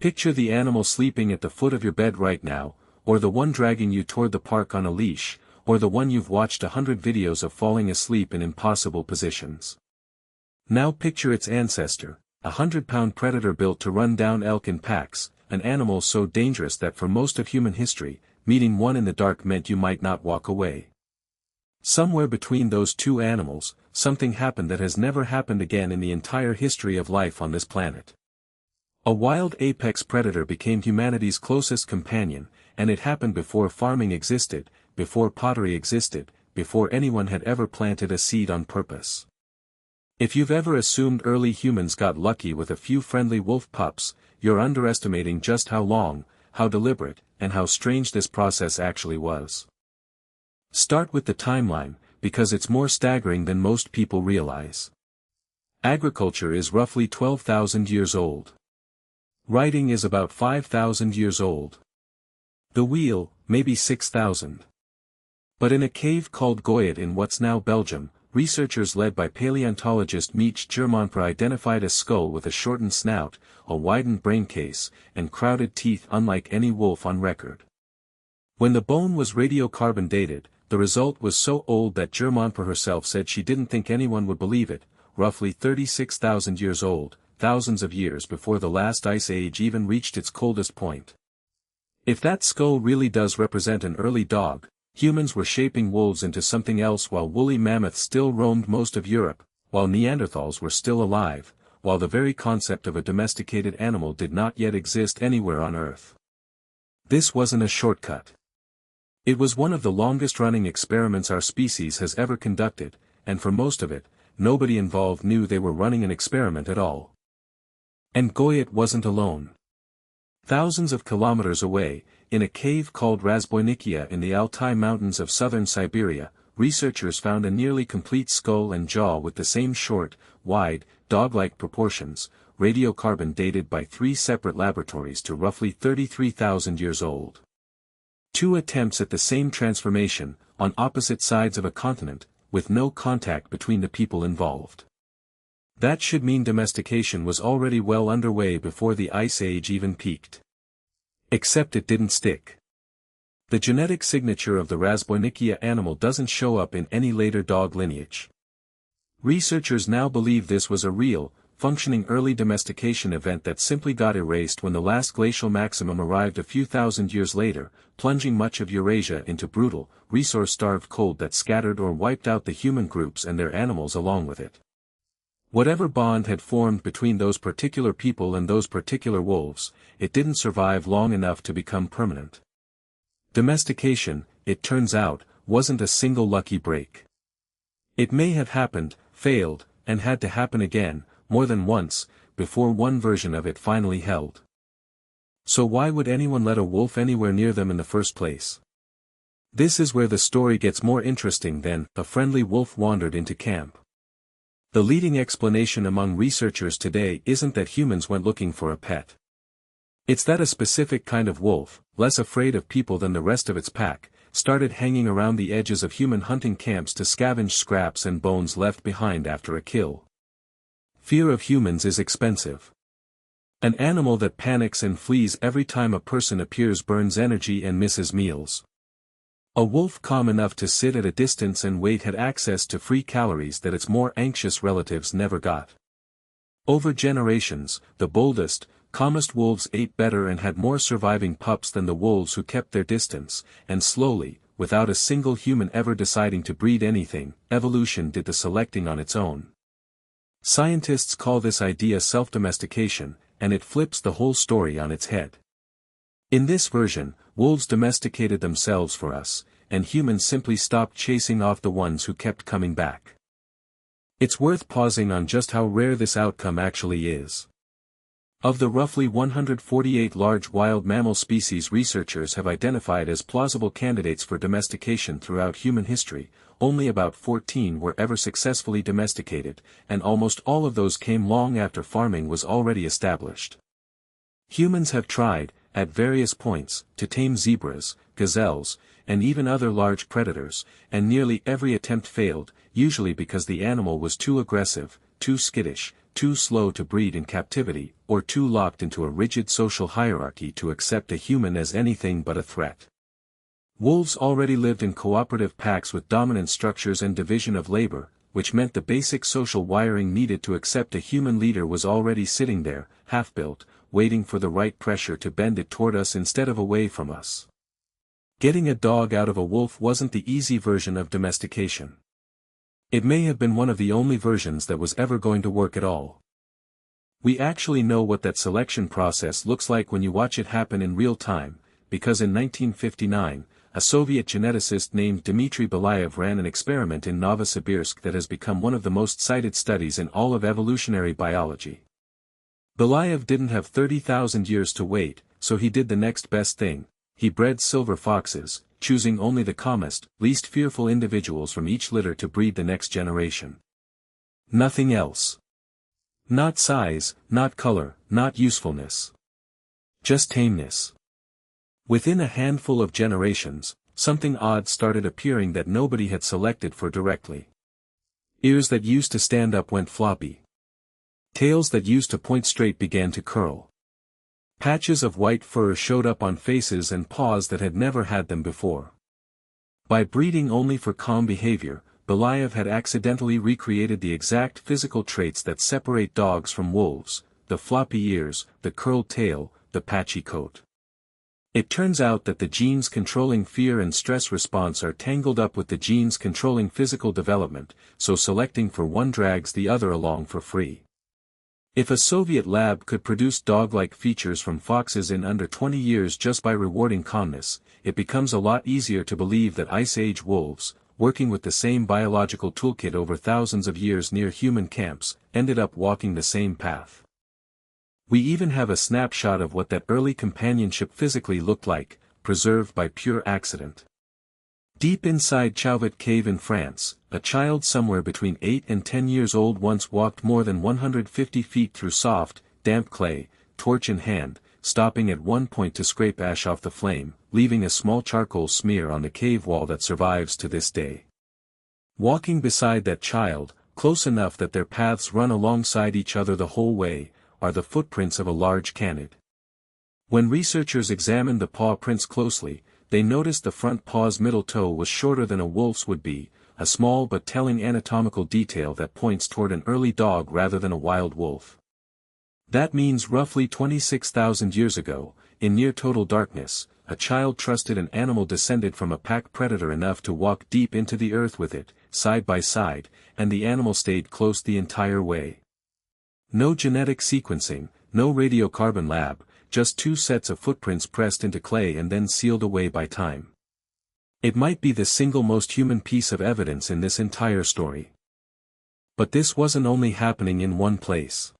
Picture the animal sleeping at the foot of your bed right now, or the one dragging you toward the park on a leash, or the one you've watched 100 videos of falling asleep in impossible positions. Now picture its ancestor, a 100-pound predator built to run down elk in packs, an animal so dangerous that for most of human history, meeting one in the dark meant you might not walk away. Somewhere between those two animals, something happened that has never happened again in the entire history of life on this planet. A wild apex predator became humanity's closest companion, and it happened before farming existed, before pottery existed, before anyone had ever planted a seed on purpose. If you've ever assumed early humans got lucky with a few friendly wolf pups, you're underestimating just how long, how deliberate, and how strange this process actually was. Start with the timeline, because it's more staggering than most people realize. Agriculture is roughly 12,000 years old. Writing is about 5,000 years old. The wheel, maybe 6,000. But in a cave called Goyet in what's now Belgium, researchers led by paleontologist Mieke Germonper identified a skull with a shortened snout, a widened brain case, and crowded teeth unlike any wolf on record. When the bone was radiocarbon dated, the result was so old that Germonper herself said she didn't think anyone would believe it, roughly 36,000 years old, thousands of years before the last ice age even reached its coldest point. If that skull really does represent an early dog, humans were shaping wolves into something else while woolly mammoths still roamed most of Europe, while Neanderthals were still alive, while the very concept of a domesticated animal did not yet exist anywhere on Earth. This wasn't a shortcut. It was one of the longest-running experiments our species has ever conducted, and for most of it, nobody involved knew they were running an experiment at all. And Goyet wasn't alone. Thousands of kilometers away, in a cave called Razboinikia in the Altai Mountains of southern Siberia, researchers found a nearly complete skull and jaw with the same short, wide, dog-like proportions, radiocarbon dated by 3 separate laboratories to roughly 33,000 years old. 2 attempts at the same transformation, on opposite sides of a continent, with no contact between the people involved. That should mean domestication was already well underway before the Ice Age even peaked. Except it didn't stick. The genetic signature of the Razboinikia animal doesn't show up in any later dog lineage. Researchers now believe this was a real, functioning early domestication event that simply got erased when the last glacial maximum arrived a few thousand years later, plunging much of Eurasia into brutal, resource-starved cold that scattered or wiped out the human groups and their animals along with it. Whatever bond had formed between those particular people and those particular wolves, it didn't survive long enough to become permanent. Domestication, it turns out, wasn't a single lucky break. It may have happened, failed, and had to happen again, more than once, before one version of it finally held. So why would anyone let a wolf anywhere near them in the first place? This is where the story gets more interesting than a friendly wolf wandered into camp. The leading explanation among researchers today isn't that humans went looking for a pet. It's that a specific kind of wolf, less afraid of people than the rest of its pack, started hanging around the edges of human hunting camps to scavenge scraps and bones left behind after a kill. Fear of humans is expensive. An animal that panics and flees every time a person appears burns energy and misses meals. A wolf calm enough to sit at a distance and wait had access to free calories that its more anxious relatives never got. Over generations, the boldest, calmest wolves ate better and had more surviving pups than the wolves who kept their distance, and slowly, without a single human ever deciding to breed anything, evolution did the selecting on its own. Scientists call this idea self-domestication, and it flips the whole story on its head. In this version, wolves domesticated themselves for us, and humans simply stopped chasing off the ones who kept coming back. It's worth pausing on just how rare this outcome actually is. Of the roughly 148 large wild mammal species researchers have identified as plausible candidates for domestication throughout human history, only about 14 were ever successfully domesticated, and almost all of those came long after farming was already established. Humans have tried, at various points, to tame zebras, gazelles, and even other large predators, and nearly every attempt failed, usually because the animal was too aggressive, too skittish, too slow to breed in captivity, or too locked into a rigid social hierarchy to accept a human as anything but a threat. Wolves already lived in cooperative packs with dominant structures and division of labor, which meant the basic social wiring needed to accept a human leader was already sitting there, half-built, waiting for the right pressure to bend it toward us instead of away from us. Getting a dog out of a wolf wasn't the easy version of domestication. It may have been one of the only versions that was ever going to work at all. We actually know what that selection process looks like when you watch it happen in real time, because in 1959, a Soviet geneticist named Dmitry Belyaev ran an experiment in Novosibirsk that has become one of the most cited studies in all of evolutionary biology. Belyaev didn't have 30,000 years to wait, so he did the next best thing. He bred silver foxes, choosing only the calmest, least fearful individuals from each litter to breed the next generation. Nothing else. Not size, not color, not usefulness. Just tameness. Within a handful of generations, something odd started appearing that nobody had selected for directly. Ears that used to stand up went floppy. Tails that used to point straight began to curl. Patches of white fur showed up on faces and paws that had never had them before. By breeding only for calm behavior, Belyaev had accidentally recreated the exact physical traits that separate dogs from wolves: the floppy ears, the curled tail, the patchy coat. It turns out that the genes controlling fear and stress response are tangled up with the genes controlling physical development, so selecting for one drags the other along for free. If a Soviet lab could produce dog-like features from foxes in under 20 years just by rewarding calmness, it becomes a lot easier to believe that Ice Age wolves, working with the same biological toolkit over thousands of years near human camps, ended up walking the same path. We even have a snapshot of what that early companionship physically looked like, preserved by pure accident. Deep inside Chauvet Cave in France, a child somewhere between 8 and 10 years old once walked more than 150 feet through soft, damp clay, torch in hand, stopping at one point to scrape ash off the flame, leaving a small charcoal smear on the cave wall that survives to this day. Walking beside that child, close enough that their paths run alongside each other the whole way, are the footprints of a large canid. When researchers examined the paw prints closely, they noticed the front paw's middle toe was shorter than a wolf's would be, a small but telling anatomical detail that points toward an early dog rather than a wild wolf. That means roughly 26,000 years ago, in near total darkness, a child trusted an animal descended from a pack predator enough to walk deep into the earth with it, side by side, and the animal stayed close the entire way. No genetic sequencing, no radiocarbon lab, just two sets of footprints pressed into clay and then sealed away by time. It might be the single most human piece of evidence in this entire story. But this wasn't only happening in one place.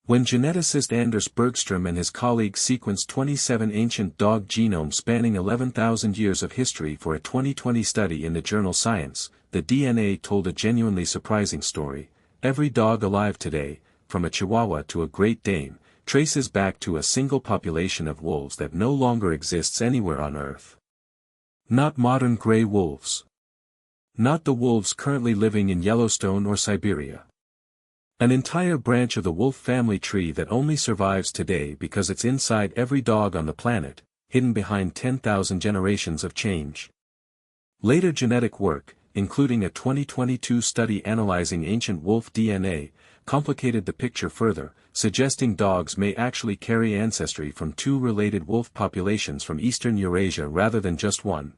When geneticist Anders Bergstrom and his colleagues sequenced 27 ancient dog genomes spanning 11,000 years of history for a 2020 study in the journal Science, the DNA told a genuinely surprising story. Every dog alive today, from a Chihuahua to a Great Dane, traces back to a single population of wolves that no longer exists anywhere on Earth. Not modern gray wolves. Not the wolves currently living in Yellowstone or Siberia. An entire branch of the wolf family tree that only survives today because it's inside every dog on the planet, hidden behind 10,000 generations of change. Later genetic work, including a 2022 study analyzing ancient wolf DNA, complicated the picture further, suggesting dogs may actually carry ancestry from two related wolf populations from eastern Eurasia rather than just one.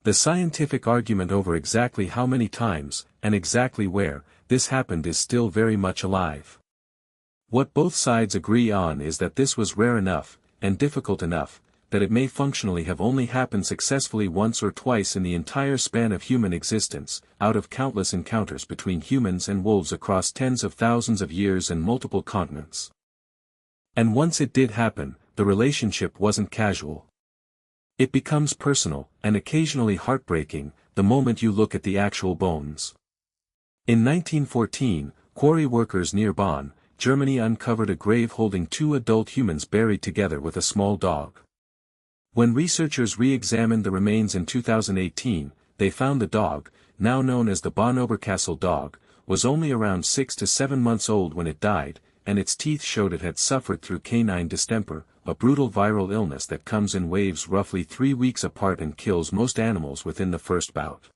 The scientific argument over exactly how many times, and exactly where, this happened is still very much alive. What both sides agree on is that this was rare enough, and difficult enough, that it may functionally have only happened successfully once or twice in the entire span of human existence, out of countless encounters between humans and wolves across tens of thousands of years and multiple continents. And once it did happen, the relationship wasn't casual. It becomes personal, and occasionally heartbreaking, the moment you look at the actual bones. In 1914, quarry workers near Bonn, Germany uncovered a grave holding two adult humans buried together with a small dog. When researchers re-examined the remains in 2018, they found the dog, now known as the Bonn-Oberkassel dog, was only around 6 to 7 months old when it died, and its teeth showed it had suffered through canine distemper, a brutal viral illness that comes in waves roughly 3 weeks apart and kills most animals within the first bout.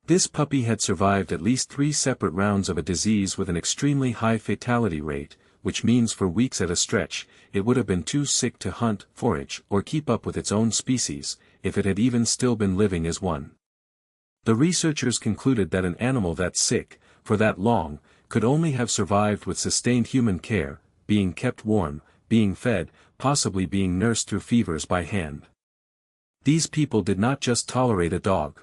This puppy had survived at least 3 separate rounds of a disease with an extremely high fatality rate, which means for weeks at a stretch, it would have been too sick to hunt, forage, or keep up with its own species, if it had even still been living as one. The researchers concluded that an animal that sick, for that long, could only have survived with sustained human care, being kept warm, being fed, possibly being nursed through fevers by hand. These people did not just tolerate a dog.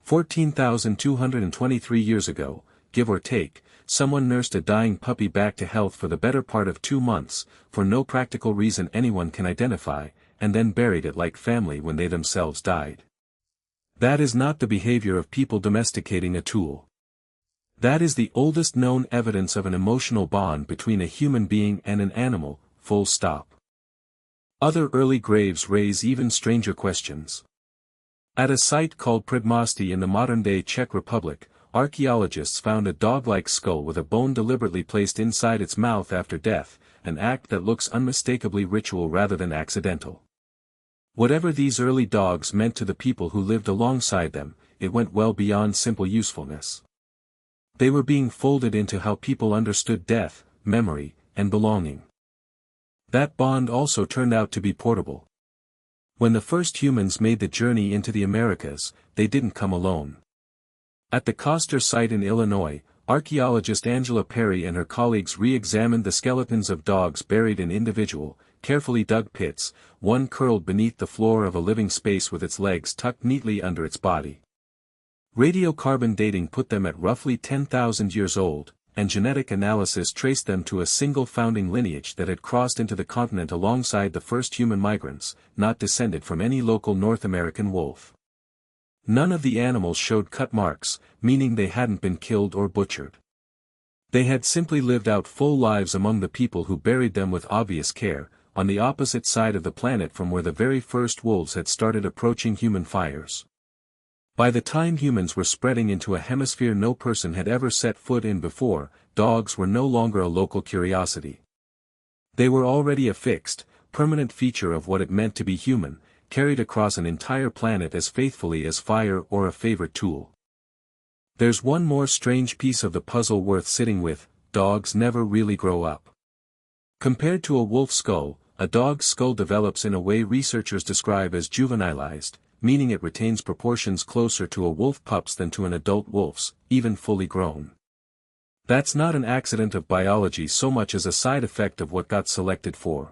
14,223 years ago, give or take, someone nursed a dying puppy back to health for the better part of 2 months, for no practical reason anyone can identify, and then buried it like family when they themselves died. That is not the behavior of people domesticating a tool. That is the oldest known evidence of an emotional bond between a human being and an animal, full stop. Other early graves raise even stranger questions. At a site called Předmostí in the modern-day Czech Republic, archaeologists found a dog-like skull with a bone deliberately placed inside its mouth after death, an act that looks unmistakably ritual rather than accidental. Whatever these early dogs meant to the people who lived alongside them, it went well beyond simple usefulness. They were being folded into how people understood death, memory, and belonging. That bond also turned out to be portable. When the first humans made the journey into the Americas, they didn't come alone. At the Coster site in Illinois, archaeologist Angela Perry and her colleagues re-examined the skeletons of dogs buried in individual, carefully dug pits, one curled beneath the floor of a living space with its legs tucked neatly under its body. Radiocarbon dating put them at roughly 10,000 years old, and genetic analysis traced them to a single founding lineage that had crossed into the continent alongside the first human migrants, not descended from any local North American wolf. None of the animals showed cut marks, meaning they hadn't been killed or butchered. They had simply lived out full lives among the people who buried them with obvious care, on the opposite side of the planet from where the very first wolves had started approaching human fires. By the time humans were spreading into a hemisphere no person had ever set foot in before, dogs were no longer a local curiosity. They were already a fixed, permanent feature of what it meant to be human, carried across an entire planet as faithfully as fire or a favorite tool. There's one more strange piece of the puzzle worth sitting with: dogs never really grow up. Compared to a wolf skull, a dog's skull develops in a way researchers describe as juvenilized, meaning it retains proportions closer to a wolf pup's than to an adult wolf's, even fully grown. That's not an accident of biology so much as a side effect of what got selected for.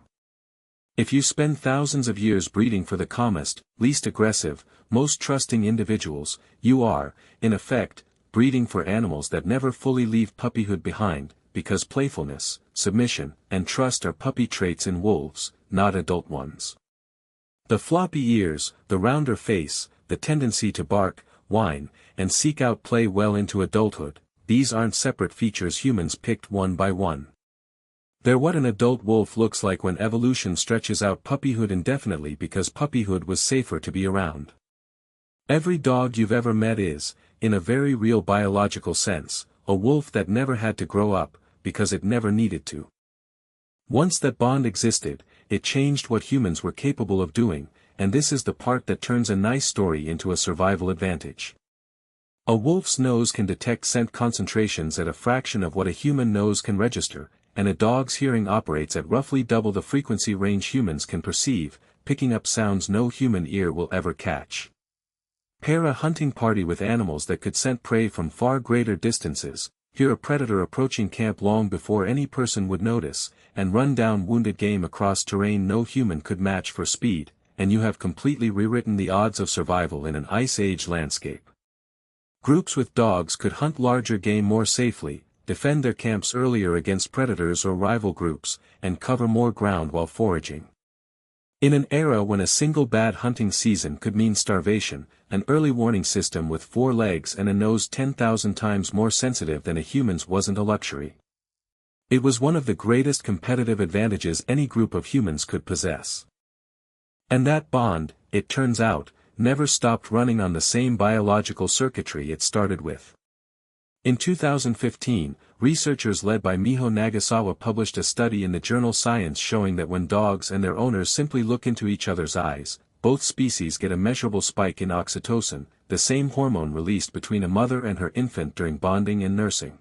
If you spend thousands of years breeding for the calmest, least aggressive, most trusting individuals, you are, in effect, breeding for animals that never fully leave puppyhood behind, because playfulness, submission, and trust are puppy traits in wolves, not adult ones. The floppy ears, the rounder face, the tendency to bark, whine, and seek out play well into adulthood, these aren't separate features humans picked one by one. They're what an adult wolf looks like when evolution stretches out puppyhood indefinitely because puppyhood was safer to be around. Every dog you've ever met is, in a very real biological sense, a wolf that never had to grow up, because it never needed to. Once that bond existed, it changed what humans were capable of doing, and this is the part that turns a nice story into a survival advantage. A wolf's nose can detect scent concentrations at a fraction of what a human nose can register, and a dog's hearing operates at roughly double the frequency range humans can perceive, picking up sounds no human ear will ever catch. Pair a hunting party with animals that could scent prey from far greater distances, hear a predator approaching camp long before any person would notice, and run down wounded game across terrain no human could match for speed, and you have completely rewritten the odds of survival in an Ice Age landscape. Groups with dogs could hunt larger game more safely, defend their camps earlier against predators or rival groups, and cover more ground while foraging. In an era when a single bad hunting season could mean starvation, an early warning system with 4 legs and a nose 10,000 times more sensitive than a human's wasn't a luxury. It was one of the greatest competitive advantages any group of humans could possess. And that bond, it turns out, never stopped running on the same biological circuitry it started with. In 2015, researchers led by Miho Nagasawa published a study in the journal Science showing that when dogs and their owners simply look into each other's eyes, both species get a measurable spike in oxytocin, the same hormone released between a mother and her infant during bonding and nursing.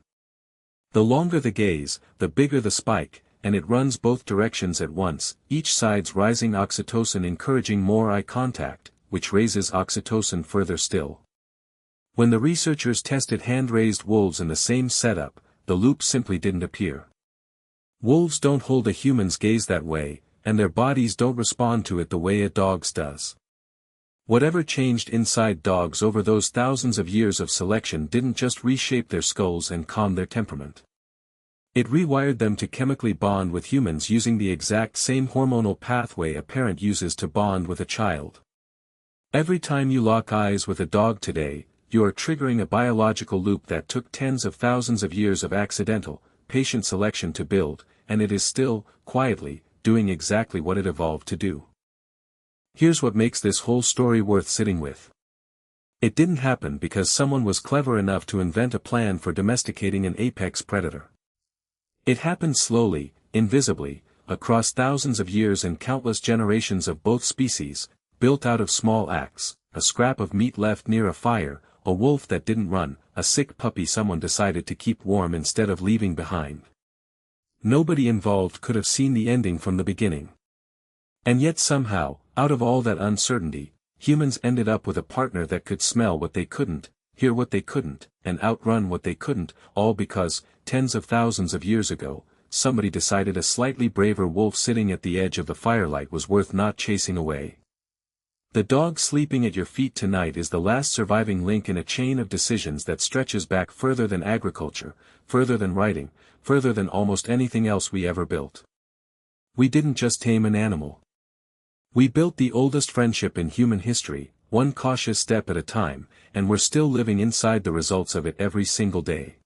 The longer the gaze, the bigger the spike, and it runs both directions at once, each side's rising oxytocin encouraging more eye contact, which raises oxytocin further still. When the researchers tested hand-raised wolves in the same setup, the loop simply didn't appear. Wolves don't hold a human's gaze that way, and their bodies don't respond to it the way a dog's does. Whatever changed inside dogs over those thousands of years of selection didn't just reshape their skulls and calm their temperament. It rewired them to chemically bond with humans using the exact same hormonal pathway a parent uses to bond with a child. Every time you lock eyes with a dog today, you are triggering a biological loop that took tens of thousands of years of accidental, patient selection to build, and it is still, quietly, doing exactly what it evolved to do. Here's what makes this whole story worth sitting with. It didn't happen because someone was clever enough to invent a plan for domesticating an apex predator. It happened slowly, invisibly, across thousands of years and countless generations of both species, built out of small acts, a scrap of meat left near a fire, a wolf that didn't run, a sick puppy someone decided to keep warm instead of leaving behind. Nobody involved could have seen the ending from the beginning. And yet somehow, out of all that uncertainty, humans ended up with a partner that could smell what they couldn't, hear what they couldn't, and outrun what they couldn't, all because, tens of thousands of years ago, somebody decided a slightly braver wolf sitting at the edge of the firelight was worth not chasing away. The dog sleeping at your feet tonight is the last surviving link in a chain of decisions that stretches back further than agriculture, further than writing, further than almost anything else we ever built. We didn't just tame an animal. We built the oldest friendship in human history, one cautious step at a time, and we're still living inside the results of it every single day.